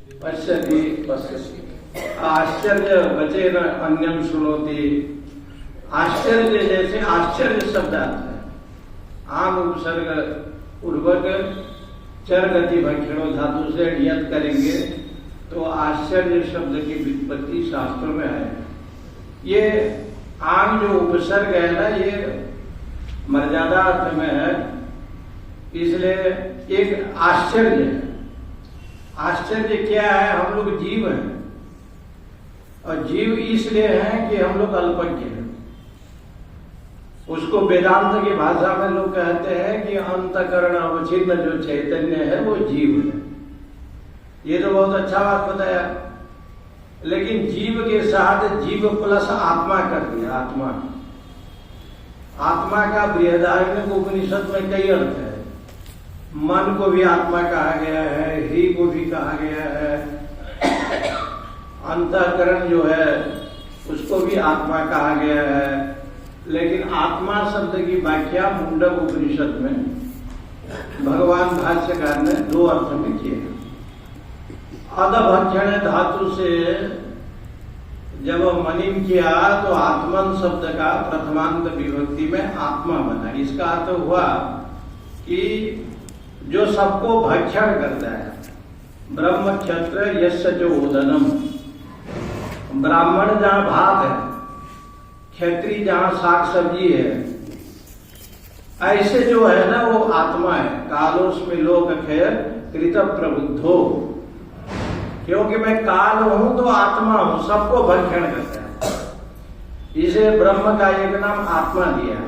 पश्यति आश्चर्य वचेन अन्यम सुनोति। आश्चर्य जैसे आश्चर्य शब्द आता है, आम उपसर्ग पूर्वक चर गति भक्षणों धातु से यद करेंगे तो आश्चर्य शब्द की व्युत्पत्ति शास्त्रों में है। ये आम जो उपसर्ग है ना, ये मर्यादा अर्थ में है, इसलिए एक आश्चर्य है। आश्चर्य क्या है? हम लोग जीव हैं, और जीव इसलिए हैं कि हम लोग अल्पज्ञ हैं। उसको वेदांत की भाषा में लोग कहते हैं कि अंतकरण अवच्छिन्न जो चैतन्य है वो जीव है। ये तो बहुत अच्छा बात बताया, लेकिन जीव के साथ जीव प्लस आत्मा कर दिया। आत्मा का बृहदारण्यक उपनिषद में कई अर्थ है। मन को भी आत्मा कहा गया है, हृदय को भी कहा गया है, अंतःकरण जो है उसको भी आत्मा कहा गया है। लेकिन आत्मा शब्द की व्याख्या मुंडक उपनिषद में भगवान भाष्यकार ने दो अर्थ में किए। अधभक्षण धातु से जब मनिम किया तो आत्मन शब्द का प्रथमांत विभक्ति में आत्मा बना। इसका अर्थ हुआ कि जो सबको भक्षण करता है। ब्रह्म क्षत्र यस्य जो ओदनम, ब्राह्मण जहां भात है, क्षत्रिय जहां साग सब्जी है, ऐसे जो है ना वो आत्मा है। कालोस्मि लोक खैर कृत प्रबुद्धो, क्योंकि मैं काल हूं तो आत्मा हूं, सबको भक्षण करता है। इसे ब्रह्म का एक नाम आत्मा दिया।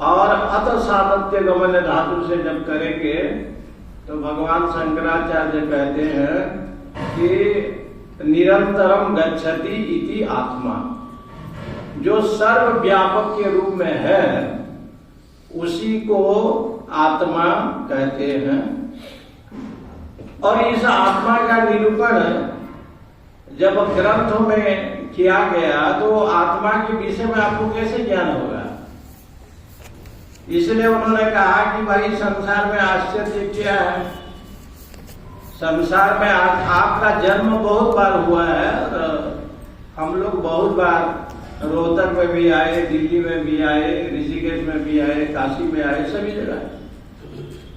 और अत सातत्य गमन धातु से जब करेंगे तो भगवान शंकराचार्य कहते हैं कि निरंतरम गच्छति इति आत्मा, जो सर्वव्यापक के रूप में है उसी को आत्मा कहते हैं। और इस आत्मा का निरूपण जब ग्रंथों में किया गया तो आत्मा के विषय में आपको कैसे ज्ञान होगा? इसलिए उन्होंने कहा कि भाई संसार में आश्चर्य क्या है। संसार में आपका जन्म बहुत बार हुआ है, और हम लोग बहुत बार रोहतक में भी आए, दिल्ली में भी आए, ऋषिकेश में भी आए, काशी में आए, सभी जगह।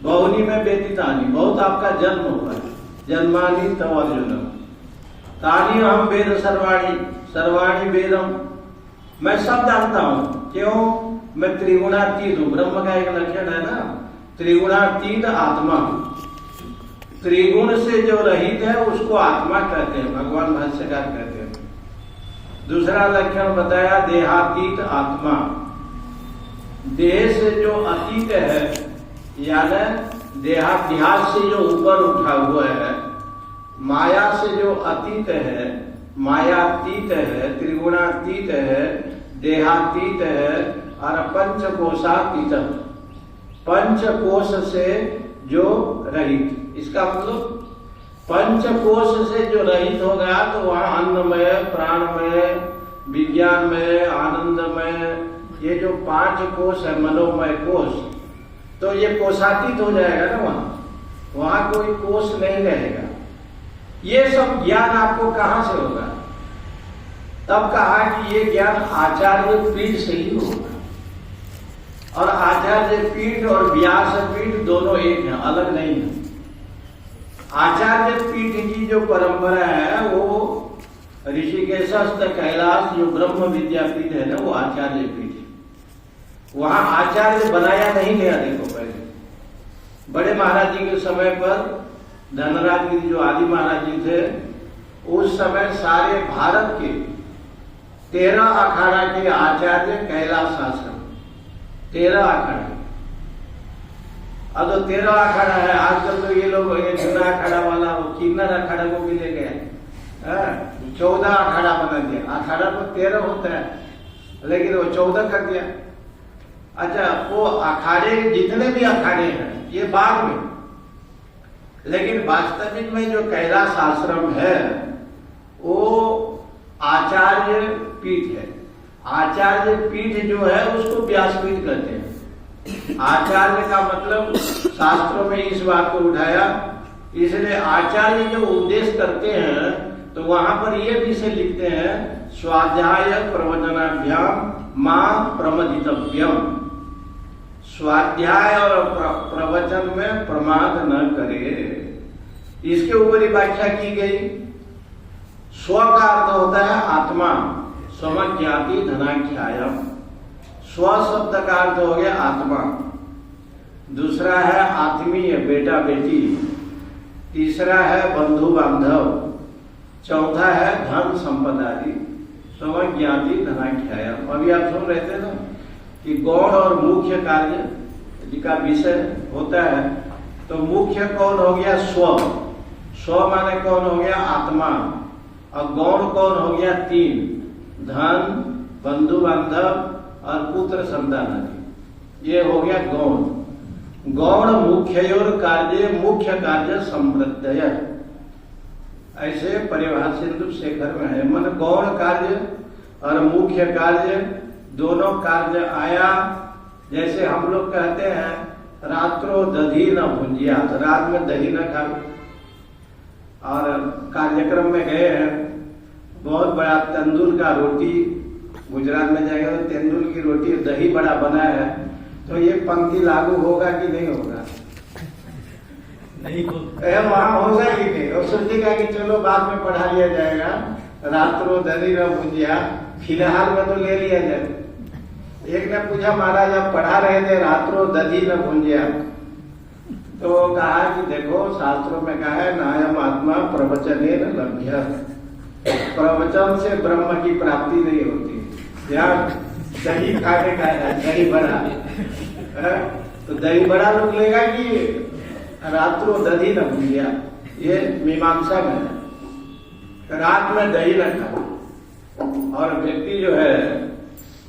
बहुनी में व्यतीतानी, बहुत आपका जन्म हुआ है। जन्मानी तव अर्जुनम तानी हम वेद सर्वाणी सर्वाणी वेदम, मैं सब जानता हूं। क्यों? मैं त्रिगुणातीत हूं। ब्रह्म का एक लक्षण है ना, त्रिगुणातीत आत्मा। त्रिगुण से जो रहित है उसको आत्मा कहते हैं, भगवान भाष्यकार कहते हैं। दूसरा लक्षण बताया देहातीत आत्मा। देह से जो अतीत है, यानी देहाध्यास से जो ऊपर उठा हुआ है, माया से जो अतीत है, मायातीत है, त्रिगुणातीत है, देहातीत है, और पंचकोशातीत, पंचकोश से जो रहित। इसका मतलब पंचकोश से जो रहित होगा तो वहां अन्नमय, प्राणमय, विज्ञानमय, आनंदमय, ये जो 5 कोश है, मनोमय कोश, तो ये कोशातीत हो जाएगा ना। वहां कोई कोश नहीं रहेगा। ये सब ज्ञान आपको कहां से होगा? तब कहा कि ये ज्ञान आचार्य पीठ से ही होगा। और आचार्य पीठ और व्यास पीठ दोनों एक हैं, अलग नहीं है। आचार्य पीठ की जो परंपरा है वो ऋषिकेशस्थ कैलाश जो ब्रह्म विद्यापीठ है ना, वो आचार्य पीठ है। वहां आचार्य बनाया नहीं गया। देखो पहले बड़े महाराज जी के समय पर धनराज गिरी जो आदि महाराज जी थे, उस समय सारे भारत के 13 अखाड़ा के आचार्य कैलाश आश्रम, 13 अखाड़ा। अब तो 13 अखाड़ा है। आजकल तो ये लोग ये जूना अखाड़ा वाला किन्नर अखाड़ा को भी ले गए, 14 अखाड़ा बना दिया। अखाड़ा तो 13 होता है, लेकिन वो 14 कर दिया। अच्छा, वो अखाड़े जितने भी अखाड़े हैं ये बाद में, लेकिन वास्तविक में जो कैलाश आश्रम है वो आचार्य पीठ है। आचार्य पीठ जो है उसको व्यासपीठ कहते हैं। आचार्य का मतलब शास्त्रों में इस बात को उठाया इसलिए आचार्य जो उपदेश करते हैं तो वहां पर ये विषय लिखते हैं, स्वाध्याय प्रवचनाभ्याम मां प्रमदितव्यम। स्वाध्याय और प्रवचन में प्रमाद न करे। इसके ऊपर ही व्याख्या की गई। स्व का अर्थ होता है आत्मा, स्वज्ञाति धनाख्यायम। स्व शब्द का अर्थ हो गया आत्मा। दूसरा है आत्मीय, बेटा बेटी। तीसरा है बंधु बांधव। चौथा है धन संपदा आदि। स्वज्ञाति धनाख्यायम। अभी आप सुन रहे थे ना कि गौण और मुख्य कार्य का विषय होता है। तो मुख्य कौन हो गया? स्व। स्व माने कौन हो गया? आत्मा। और गौण कौन हो गया? तीन, धन, बंधु बांधव और पुत्र संतान आदि। ये हो गया गौण। गौण मुख्योर कार्य, मुख्य कार्य संवृद्धय, ऐसे परिभाषा सिंधु शेखर में है। मन गौण कार्य और मुख्य कार्य दोनों कार्य आया। जैसे हम लोग कहते हैं रात्रो दधी न भुंजिया, तो रात में दही न खाओ। और कार्यक्रम में गए हैं, बहुत बड़ा तंदूर का रोटी, गुजरात में जाएगा तो तंदूर की रोटी दही बड़ा बना है, तो ये पंक्ति लागू होगा कि नहीं होगा? नहीं होगा। वहां होगा कि नहीं? और सोचेगा कि चलो बाद में पढ़ा लिया जाएगा, रात्रो दधी न भुंजिया, फिलहाल में तो ले लिया जाए। एक ने पूछा, महाराज आप पढ़ा रहे थे रात्रो दधी न भुंजिया, तो कहा कि देखो शास्त्रों में कहा है नायम आत्मा प्रवचने न लभ्य। प्रवचन से ब्रह्म की प्राप्ति नहीं होती। यहाँ दही खाने का है, दही बड़ा, तो दही बड़ा लोग लेगा कि रात्रो दधी न भुंजिया। ये मीमांसा में है, रात में दही न खाओ। और व्यक्ति जो है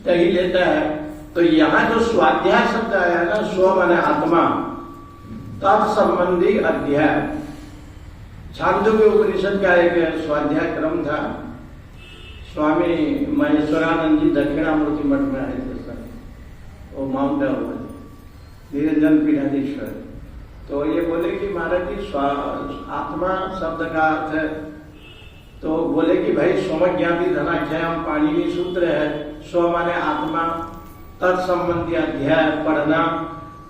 दही लेता है, तो यहाँ जो स्वाध्याय शब्द आया है ना, स्व माने आत्मा, तत्संबंधी अध्याय। छांदोग्य उपनिषद का एक स्वाध्याय क्रम था। स्वामी महेश्वरानंद जी दक्षिणामूर्ति मठ में आए थे सर, वो माउंट आबू निरंजन पीठाधीश्वर। तो ये बोले कि महाराज जी आत्मा शब्द का अर्थ है, तो बोले कि भाई स्वज्ञाति धनाख्यायम पाणिनि सूत्र है, स्व माने आत्मा, तत्संबंधी अध्याय पढ़ना।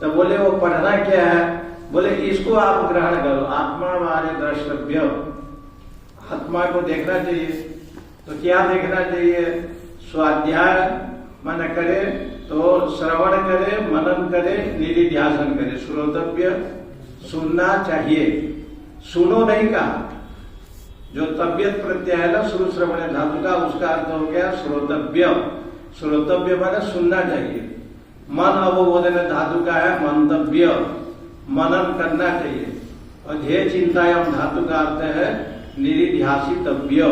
तो बोले वो पढ़ना क्या है? बोले इसको आप ग्रहण करो, आत्मा वाले द्रष्टव्य, आत्मा को देखना चाहिए। तो क्या देखना चाहिए? स्वाध्याय मन करे, तो श्रवण करे, मनन करे, निधिध्यासन करे। श्रोतव्य, सुनना चाहिए, सुनो नहीं कहा। जो तबियत प्रत्यय है ना श्रु श्रवण धातु का, उसका अर्थ हो गया श्रोतव्य। श्रोतव्य माने सुनना चाहिए। मन अवबोधन धातु का है मंतव्य, मनन करना चाहिए। और ध्येय चिंतायाम धातु का अर्थ है निधिध्यासितव्य,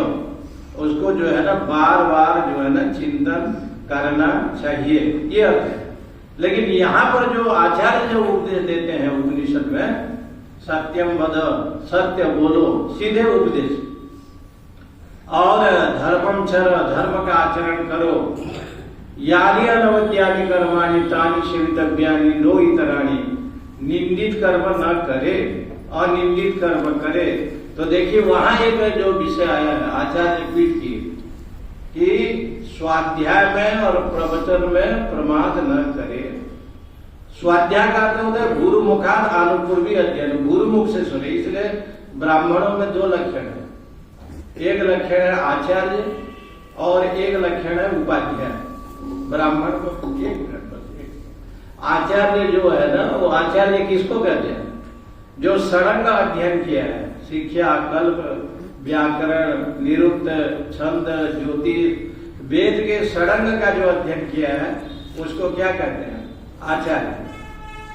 उसको जो है ना बार बार जो है ना चिंतन करना चाहिए, ये अर्थ है। लेकिन यहाँ पर जो आचार्य जो उपदेश देते हैं उपनिषद में, सत्यम वद, सत्य बोलो, सीधे उपदेश। और धर्मम चर, धर्म का आचरण करो। यानी अनवद्यानि कर्माणि तानि सेवितव्यानि नो इतराणि। निंदित कर्म न करे, अनिंदित कर्म करे। तो देखिए वहां एक जो विषय आया है आचार्य पीठ की, कि स्वाध्याय में और प्रवचन में प्रमाद न करे। स्वाध्याय का अर्थ होता है गुरु मुखात अनुपूर्वी अध्ययन, गुरुमुख से सुने। इसलिए ब्राह्मणों में दो लक्षण है, एक लक्षण है आचार्य और एक लक्षण है उपाध्याय। ब्राह्मण को एक मिनट आचार्य जो है ना, वो आचार्य किसको कहते हैं? जो षडंग अध्ययन किया है, शिक्षा, कल्प, व्याकरण, निरुक्त, छंद, ज्योतिष, वेद के षडंग का जो अध्ययन किया है उसको क्या कहते हैं? आचार्य।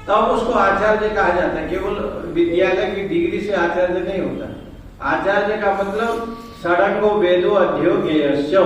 तब उसको आचार्य कहा जाता है। केवल विद्यालय की डिग्री से आचार्य नहीं होता। आचार्य का मतलब षडंगो वेदो अध्ययो ज्ञेयस्य,